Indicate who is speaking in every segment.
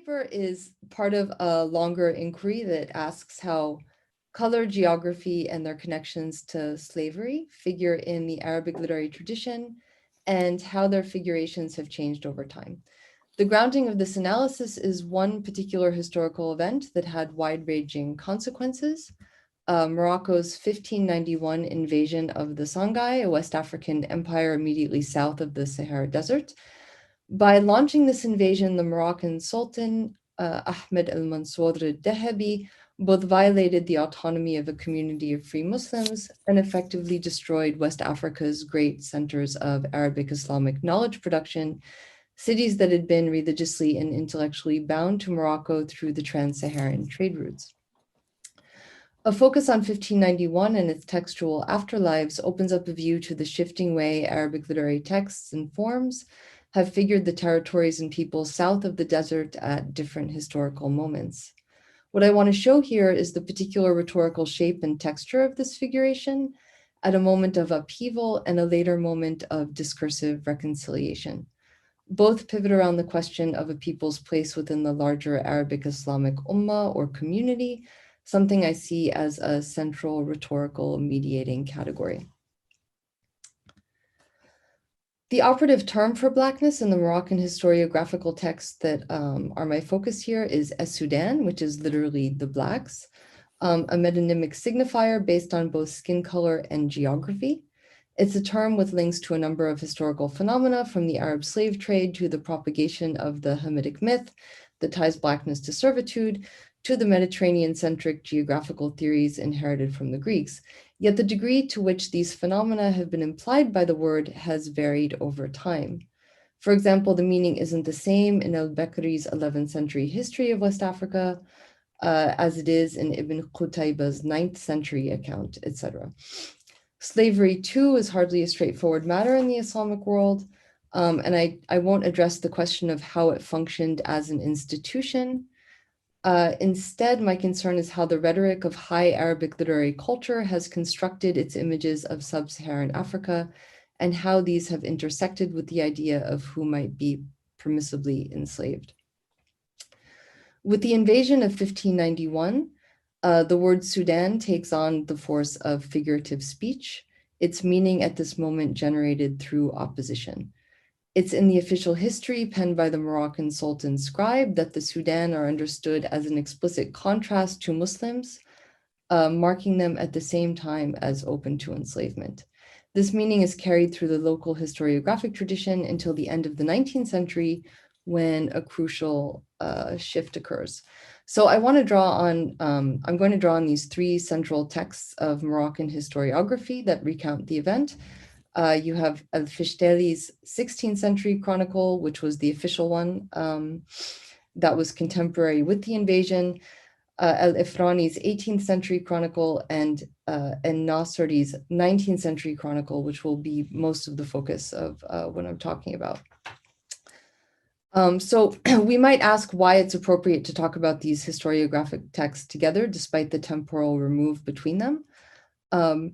Speaker 1: paper is part of a longer inquiry that asks how color, geography, and their connections to slavery figure in the Arabic literary tradition and how their figurations have changed over time. The grounding of this analysis is one particular historical event that had wide-ranging consequences, Morocco's 1591 invasion of the Songhai, a West African empire immediately south of the Sahara Desert. By launching this invasion, the Moroccan Sultan, Ahmed al-Mansour al-Dahabi, both violated the autonomy of a community of free Muslims and effectively destroyed West Africa's great centers of Arabic Islamic knowledge production, cities that had been religiously and intellectually bound to Morocco through the trans-Saharan trade routes. A focus on 1591 and its textual afterlives opens up a view to the shifting way Arabic literary texts and forms have figured the territories and peoples south of the desert at different historical moments. What I want to show here is the particular rhetorical shape and texture of this figuration at a moment of upheaval and a later moment of discursive reconciliation. Both pivot around the question of a people's place within the larger Arabic Islamic Ummah or community, something I see as a central rhetorical mediating category. The operative term for Blackness in the Moroccan historiographical texts that are my focus here is Es-Sudan, which is literally the blacks, a metonymic signifier based on both skin color and geography. It's a term with links to a number of historical phenomena, from the Arab slave trade to the propagation of the Hamitic myth that ties Blackness to servitude, to the Mediterranean-centric geographical theories inherited from the Greeks. Yet the degree to which these phenomena have been implied by the word has varied over time. For example, the meaning isn't the same in al-Bakri's 11th century history of West Africa as it is in Ibn Qutayba's 9th century account, etc. Slavery, too, is hardly a straightforward matter in the Islamic world, and I won't address the question of how it functioned as an institution. Instead, my concern is how the rhetoric of high Arabic literary culture has constructed its images of sub-Saharan Africa and how these have intersected with the idea of who might be permissibly enslaved. With the invasion of 1591, the word Sudan takes on the force of figurative speech, its meaning at this moment generated through opposition. It's in the official history penned by the Moroccan Sultan scribe that the Sudan are understood as an explicit contrast to Muslims, marking them at the same time as open to enslavement. This meaning is carried through the local historiographic tradition until the end of the 19th century, when a crucial shift occurs. So I want to draw on, I'm going to draw on these three central texts of Moroccan historiography that recount the event. You have Al-Fishtali's 16th century chronicle, which was the official one that was contemporary with the invasion, Al-Ifrani's 18th century chronicle, and Nasri's 19th century chronicle, which will be most of the focus of what I'm talking about. So we might ask why it's appropriate to talk about these historiographic texts together, despite the temporal remove between them.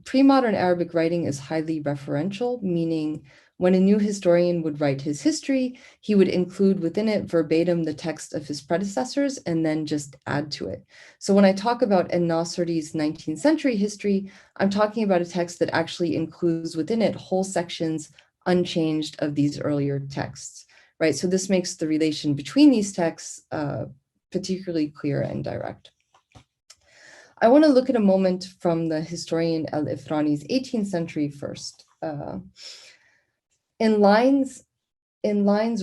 Speaker 1: Pre-modern Arabic writing is highly referential, meaning when a new historian would write his history, he would include within it verbatim the text of his predecessors and then just add to it. So when I talk about Nasri's 19th century history, I'm talking about a text that actually includes within it whole sections unchanged of these earlier texts, right? So this makes the relation between these texts particularly clear and direct. I want to look at a moment from the historian Al-Ifrani's 18th century first. In lines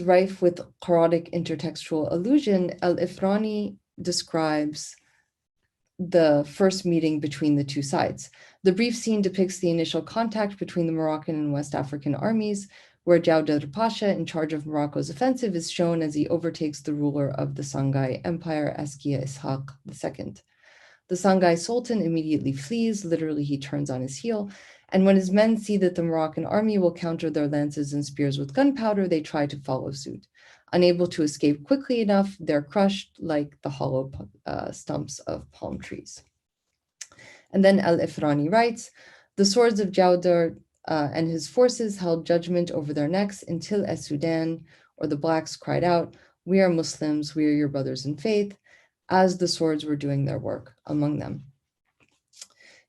Speaker 1: rife with Quranic intertextual allusion, Al-Ifrani describes the first meeting between the two sides. The brief scene depicts the initial contact between the Moroccan and West African armies, where Jawdar Pasha, in charge of Morocco's offensive, is shown as he overtakes the ruler of the Songhai Empire, Askia Ishaq II. The Songhai Sultan immediately flees, literally he turns on his heel, and when his men see that the Moroccan army will counter their lances and spears with gunpowder, they try to follow suit. Unable to escape quickly enough, they're crushed like the hollow stumps of palm trees. And then Al-Ifrani writes, the swords of Jawdar and his forces held judgment over their necks until Es-Sudan, or the blacks, cried out, We are Muslims, we are your brothers in faith, as the swords were doing their work among them.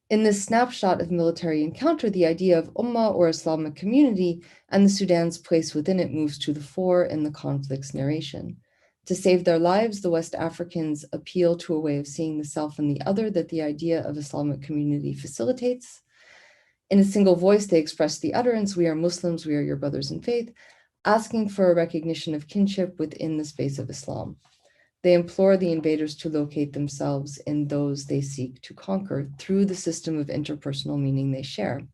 Speaker 1: In this snapshot of military encounter, the idea of Ummah or Islamic community and the Sudan's place within it moves to the fore in the conflict's narration. To save their lives, the West Africans appeal to a way of seeing the self and the other that the idea of Islamic community facilitates. In a single voice, they express the utterance, "We are Muslims, we are your brothers in faith," asking for a recognition of kinship within the space of Islam. They implore the invaders to locate themselves in those they seek to conquer through the system of interpersonal meaning they share.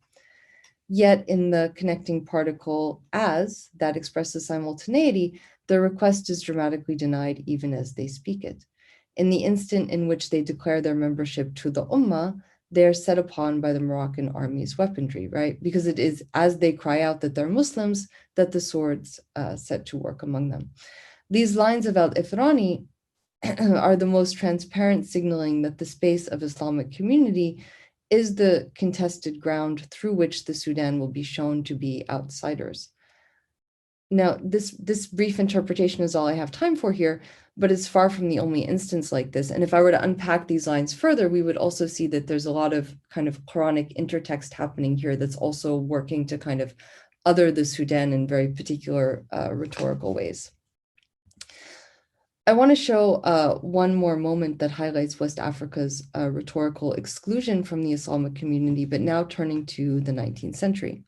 Speaker 1: Yet in the connecting particle as that expresses simultaneity, the request is dramatically denied even as they speak it. In the instant in which they declare their membership to the Ummah, they are set upon by the Moroccan army's weaponry, right? Because it is as they cry out that they're Muslims that the swords set to work among them. These lines of Al-Ifrani are the most transparent signaling that the space of Islamic community is the contested ground through which the Sudan will be shown to be outsiders. Now, this brief interpretation is all I have time for here, but it's far from the only instance like this. And if I were to unpack these lines further, we would also see that there's a lot of kind of Quranic intertext happening here that's also working to kind of other the Sudan in very particular rhetorical ways. I want to show one more moment that highlights West Africa's rhetorical exclusion from the Islamic community, but now turning to the 19th century.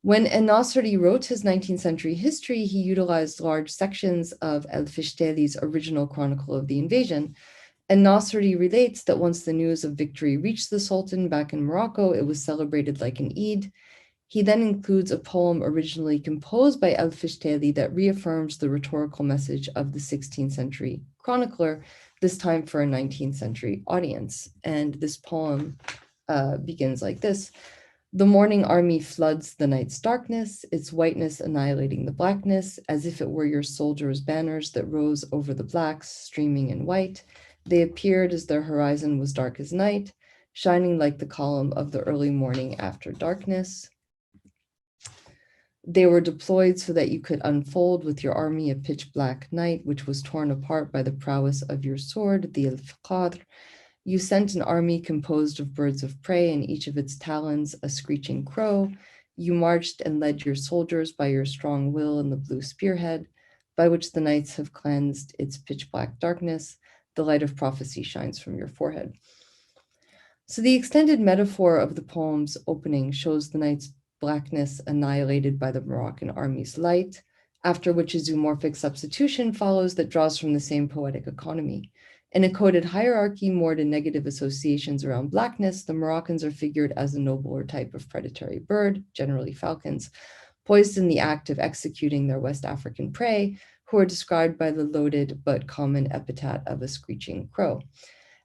Speaker 1: When Nasri wrote his 19th century history, he utilized large sections of El-Fishtali's original chronicle of the invasion. And Nasri relates that once the news of victory reached the Sultan back in Morocco, it was celebrated like an Eid. He then includes a poem originally composed by El-Fishtali that reaffirms the rhetorical message of the 16th century chronicler, this time for a 19th century audience. And this poem begins like this. The morning army floods the night's darkness, its whiteness annihilating the blackness, as if it were your soldiers' banners that rose over the blacks, streaming in white. They appeared as their horizon was dark as night, shining like the column of the early morning after darkness. They were deployed so that you could unfold with your army a pitch black night, which was torn apart by the prowess of your sword, the al-Qadr. You sent an army composed of birds of prey, and each of its talons a screeching crow. You marched and led your soldiers by your strong will in the blue spearhead, by which the nights have cleansed its pitch black darkness. The light of prophecy shines from your forehead. So the extended metaphor of the poem's opening shows the night's blackness annihilated by the Moroccan army's light, after which a zoomorphic substitution follows that draws from the same poetic economy. In a coded hierarchy moored in negative associations around blackness, the Moroccans are figured as a nobler type of predatory bird, generally falcons, poised in the act of executing their West African prey, who are described by the loaded but common epithet of a screeching crow.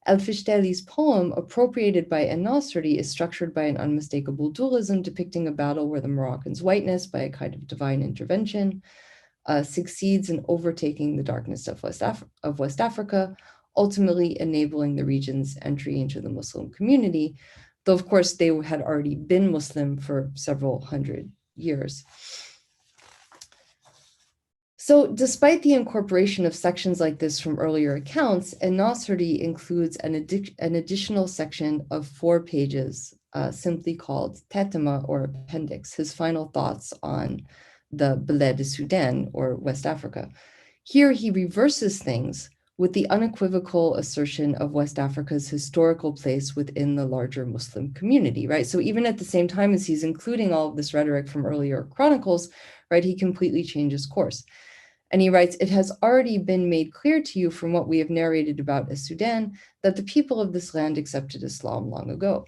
Speaker 1: El-Fishtali's poem, appropriated by Nasri, is structured by an unmistakable dualism depicting a battle where the Moroccans' whiteness, by a kind of divine intervention, succeeds in overtaking the darkness of West Africa, ultimately enabling the region's entry into the Muslim community, though of course they had already been Muslim for several hundred years. So despite the incorporation of sections like this from earlier accounts, Nasri includes an additional section of 4 pages, simply called fatimmah or appendix, his final thoughts on the Bled Sudan or West Africa. Here he reverses things with the unequivocal assertion of West Africa's historical place within the larger Muslim community, right? So even at the same time as he's including all of this rhetoric from earlier chronicles, right, he completely changes course. And he writes, "It has already been made clear to you from what we have narrated about Sudan that the people of this land accepted Islam long ago."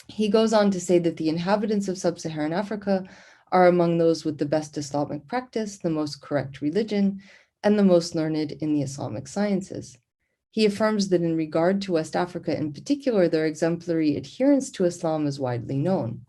Speaker 1: He goes on to say that the inhabitants of sub-Saharan Africa are among those with the best Islamic practice, the most correct religion, and the most learned in the Islamic sciences. He affirms that in regard to West Africa in particular, their exemplary adherence to Islam is widely known.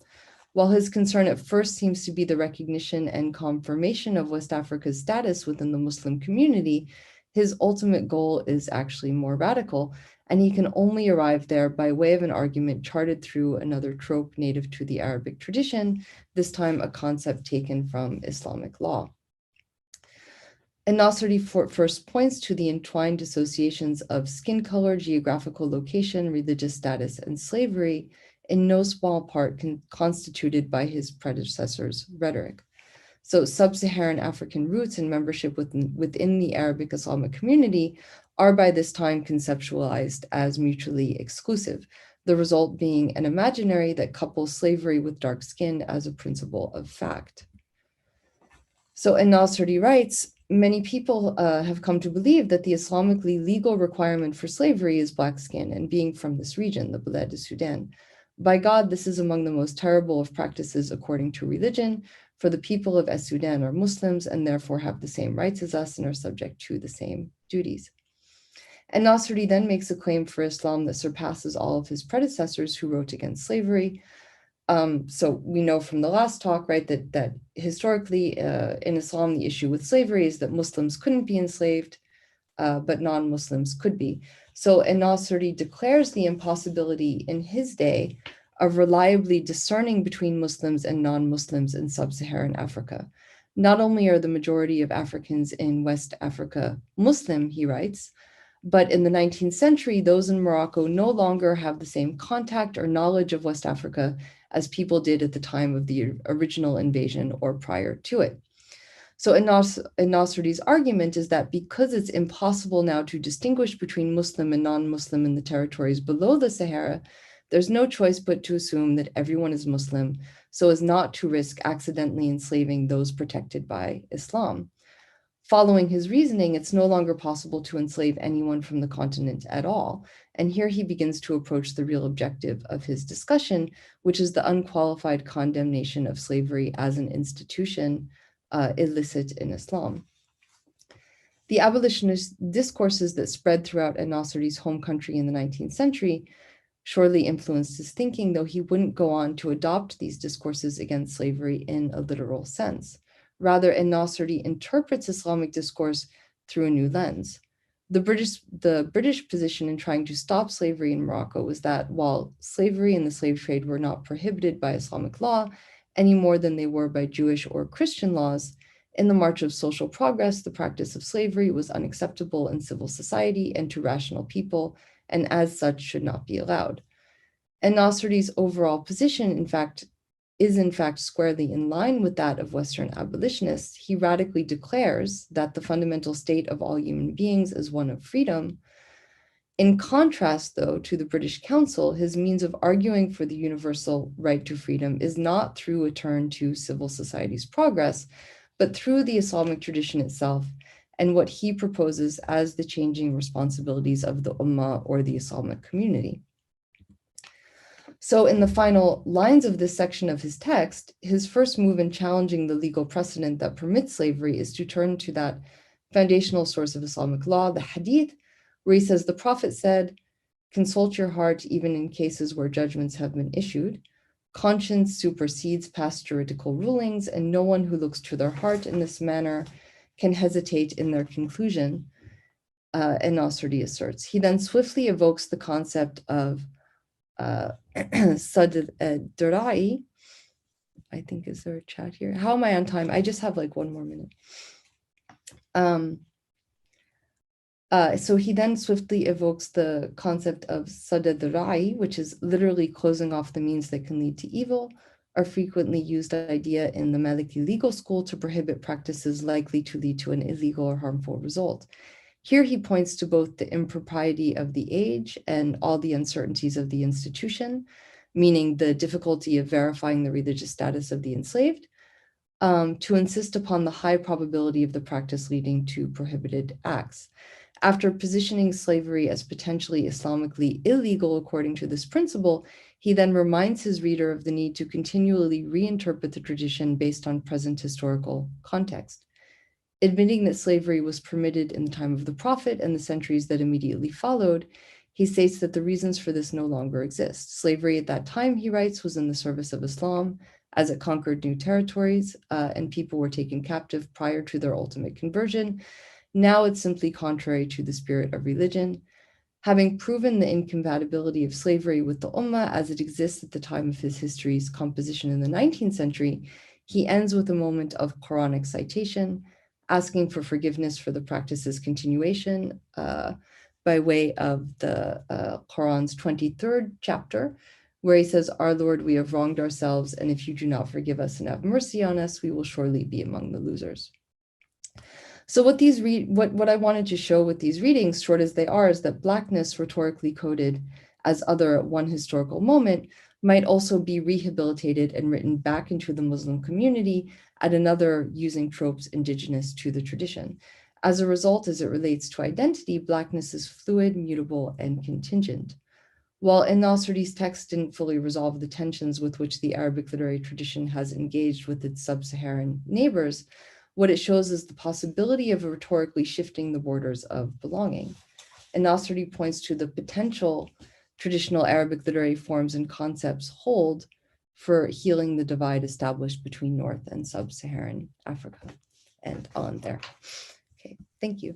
Speaker 1: While his concern at first seems to be the recognition and confirmation of West Africa's status within the Muslim community, his ultimate goal is actually more radical, and he can only arrive there by way of an argument charted through another trope native to the Arabic tradition, this time a concept taken from Islamic law. An-Nasri first points to the entwined associations of skin color, geographical location, religious status, and slavery, in no small part constituted by his predecessor's rhetoric. So sub-Saharan African roots and membership within the Arabic Islamic community are by this time conceptualized as mutually exclusive, the result being an imaginary that couples slavery with dark skin as a principle of fact. So An-Nasri writes, many people have come to believe that the Islamically legal requirement for slavery is black skin and being from this region, the Balad of Sudan. By God, this is among the most terrible of practices according to religion, for the people of Sudan are Muslims and therefore have the same rights as us and are subject to the same duties. And Nasri then makes a claim for Islam that surpasses all of his predecessors who wrote against slavery. So we know from the last talk, right, that historically in Islam, the issue with slavery is that Muslims couldn't be enslaved, but non-Muslims could be. So An-Nasri declares the impossibility in his day of reliably discerning between Muslims and non-Muslims in sub-Saharan Africa. Not only are the majority of Africans in West Africa Muslim, he writes, but in the 19th century, those in Morocco no longer have the same contact or knowledge of West Africa as people did at the time of the original invasion or prior to it. So An-Nasri's argument is that because it's impossible now to distinguish between Muslim and non-Muslim in the territories below the Sahara, there's no choice but to assume that everyone is Muslim so as not to risk accidentally enslaving those protected by Islam. Following his reasoning, it's no longer possible to enslave anyone from the continent at all. And here he begins to approach the real objective of his discussion, which is the unqualified condemnation of slavery as an institution illicit in Islam. The abolitionist discourses that spread throughout An-Nasri's home country in the 19th century surely influenced his thinking, though he wouldn't go on to adopt these discourses against slavery in a literal sense. Rather, An-Nasri interprets Islamic discourse through a new lens. The British position in trying to stop slavery in Morocco was that while slavery and the slave trade were not prohibited by Islamic law any more than they were by Jewish or Christian laws, in the march of social progress, the practice of slavery was unacceptable in civil society and to rational people, and as such should not be allowed. An-Nasri's overall position, is in fact squarely in line with that of Western abolitionists. He radically declares that the fundamental state of all human beings is one of freedom. In contrast, though, to the British Council, his means of arguing for the universal right to freedom is not through a turn to civil society's progress, but through the Islamic tradition itself and what he proposes as the changing responsibilities of the Ummah or the Islamic community. So in the final lines of this section of his text, his first move in challenging the legal precedent that permits slavery is to turn to that foundational source of Islamic law, the Hadith, where he says, the Prophet said, consult your heart even in cases where judgments have been issued. Conscience supersedes past juridical rulings, and no one who looks to their heart in this manner can hesitate in their conclusion, An-Nasri asserts. He then swiftly evokes the concept of Sad Durai. I think, is there a chat here? How am I on time? I just have like one more minute. So he then swiftly evokes the concept of Sad Durai, which is literally closing off the means that can lead to evil, a frequently used idea in the Maliki legal school to prohibit practices likely to lead to an illegal or harmful result. Here he points to both the impropriety of the age and all the uncertainties of the institution, meaning the difficulty of verifying the religious status of the enslaved, to insist upon the high probability of the practice leading to prohibited acts. After positioning slavery as potentially Islamically illegal according to this principle, he then reminds his reader of the need to continually reinterpret the tradition based on present historical context. Admitting that slavery was permitted in the time of the Prophet and the centuries that immediately followed, he states that the reasons for this no longer exist. Slavery at that time, he writes, was in the service of Islam as it conquered new territories and people were taken captive prior to their ultimate conversion. Now it's simply contrary to the spirit of religion. Having proven the incompatibility of slavery with the Ummah as it exists at the time of his history's composition in the 19th century, he ends with a moment of Quranic citation. asking for forgiveness for the practice's continuation by way of the Quran's 23rd chapter, where he says, "Our Lord, we have wronged ourselves, and if you do not forgive us and have mercy on us, we will surely be among the losers." So what I wanted to show with these readings, short as they are, is that Blackness, rhetorically coded as other at one historical moment, might also be rehabilitated and written back into the Muslim community at another, using tropes indigenous to the tradition. As a result, as it relates to identity, Blackness is fluid, mutable, and contingent. While Nasri's text didn't fully resolve the tensions with which the Arabic literary tradition has engaged with its sub-Saharan neighbors, what it shows is the possibility of rhetorically shifting the borders of belonging. And Nasri points to the potential traditional Arabic literary forms and concepts hold for healing the divide established between North and Sub-Saharan Africa. And on there. Okay, thank you.